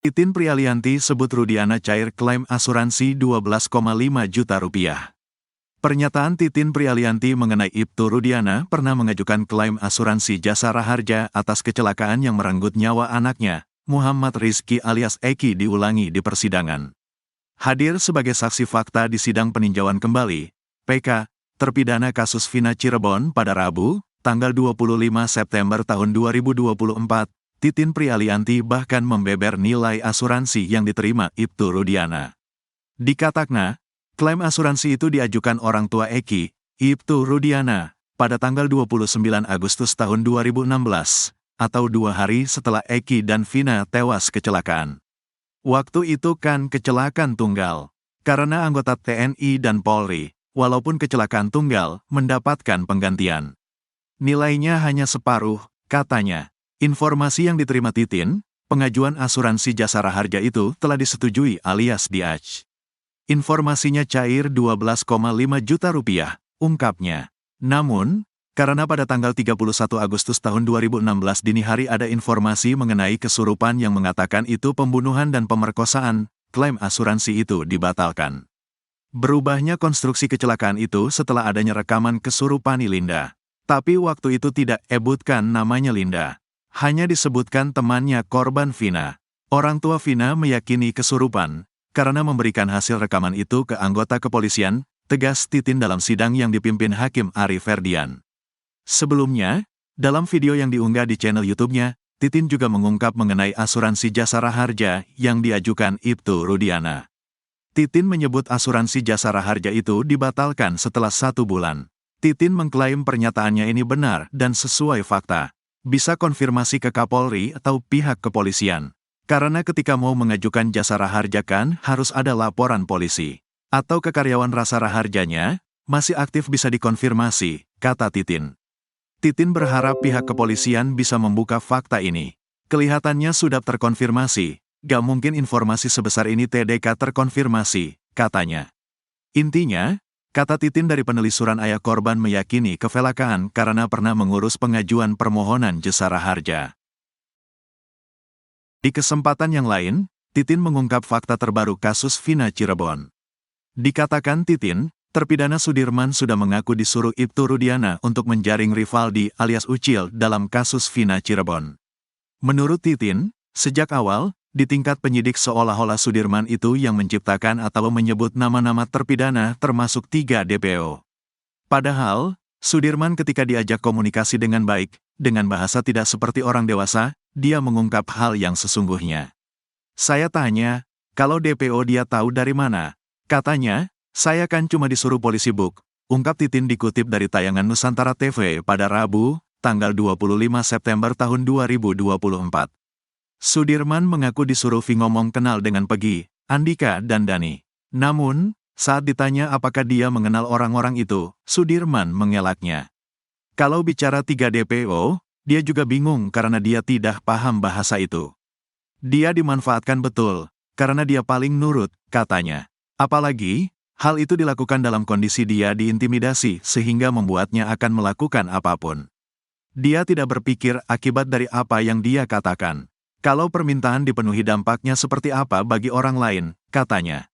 Titin Prialianti sebut Rudiana cair klaim asuransi 12,5 juta rupiah. Pernyataan Titin Prialianti mengenai Ibtu Rudiana pernah mengajukan klaim asuransi jasa raharja atas kecelakaan yang merenggut nyawa anaknya, Muhammad Rizky alias Eki diulangi di persidangan. Hadir sebagai saksi fakta di sidang peninjauan kembali, PK, terpidana kasus Vina Cirebon pada Rabu, tanggal 25 September tahun 2024, Titin Prialianti bahkan membeber nilai asuransi yang diterima Ibtu Rudiana. Dikatakna, klaim asuransi itu diajukan orang tua Eki, Ibtu Rudiana, pada tanggal 29 Agustus tahun 2016, atau 2 hari setelah Eki dan Vina tewas kecelakaan. Waktu itu kan kecelakaan tunggal, karena anggota TNI dan Polri, walaupun kecelakaan tunggal, mendapatkan penggantian. Nilainya hanya separuh, katanya. Informasi yang diterima Titin, pengajuan asuransi jasa raharja itu telah disetujui alias diaj. Informasinya cair 12,5 juta rupiah, ungkapnya. Namun, karena pada tanggal 31 Agustus tahun 2016 dini hari ada informasi mengenai kesurupan yang mengatakan itu pembunuhan dan pemerkosaan, klaim asuransi itu dibatalkan. Berubahnya konstruksi kecelakaan itu setelah adanya rekaman kesurupan Linda. Tapi waktu itu tidak ebutkan namanya Linda. Hanya disebutkan temannya korban Vina. Orang tua Vina meyakini kesurupan, karena memberikan hasil rekaman itu ke anggota kepolisian, tegas Titin dalam sidang yang dipimpin Hakim Ari Ferdian. Sebelumnya, dalam video yang diunggah di channel YouTube-nya, Titin juga mengungkap mengenai asuransi jasa raharja yang diajukan Ibtu Rudiana. Titin menyebut asuransi jasa raharja itu dibatalkan setelah 1 bulan. Titin mengklaim pernyataannya ini benar dan sesuai fakta. Bisa konfirmasi ke Kapolri atau pihak kepolisian. Karena ketika mau mengajukan jasa raharja kan harus ada laporan polisi. Atau ke karyawan rasa raharjanya, masih aktif bisa dikonfirmasi, kata Titin. Titin berharap pihak kepolisian bisa membuka fakta ini. Kelihatannya sudah terkonfirmasi, gak mungkin informasi sebesar ini TDK terkonfirmasi, katanya. Intinya, kata Titin dari penelusuran ayah korban meyakini kecelakaan karena pernah mengurus pengajuan permohonan jasa raharja. Di kesempatan yang lain, Titin mengungkap fakta terbaru kasus Vina Cirebon. Dikatakan Titin, terpidana Sudirman sudah mengaku disuruh Ibtu Rudiana untuk menjaring Rivaldi alias Ucil dalam kasus Vina Cirebon. Menurut Titin, sejak awal, di tingkat penyidik seolah-olah Sudirman itu yang menciptakan atau menyebut nama-nama terpidana termasuk 3 DPO. Padahal, Sudirman ketika diajak komunikasi dengan baik, dengan bahasa tidak seperti orang dewasa, dia mengungkap hal yang sesungguhnya. Saya tanya, kalau DPO dia tahu dari mana? Katanya, saya kan cuma disuruh polisi buk, ungkap Titin dikutip dari tayangan Nusantara TV pada Rabu, tanggal 25 September tahun 2024. Sudirman mengaku disuruh Vi ngomong kenal dengan Pegi, Andika dan Dani. Namun, saat ditanya apakah dia mengenal orang-orang itu, Sudirman mengelaknya. Kalau bicara 3 DPO, dia juga bingung karena dia tidak paham bahasa itu. Dia dimanfaatkan betul, karena dia paling nurut, katanya. Apalagi, hal itu dilakukan dalam kondisi dia diintimidasi sehingga membuatnya akan melakukan apapun. Dia tidak berpikir akibat dari apa yang dia katakan. Kalau permintaan dipenuhi dampaknya seperti apa bagi orang lain, katanya.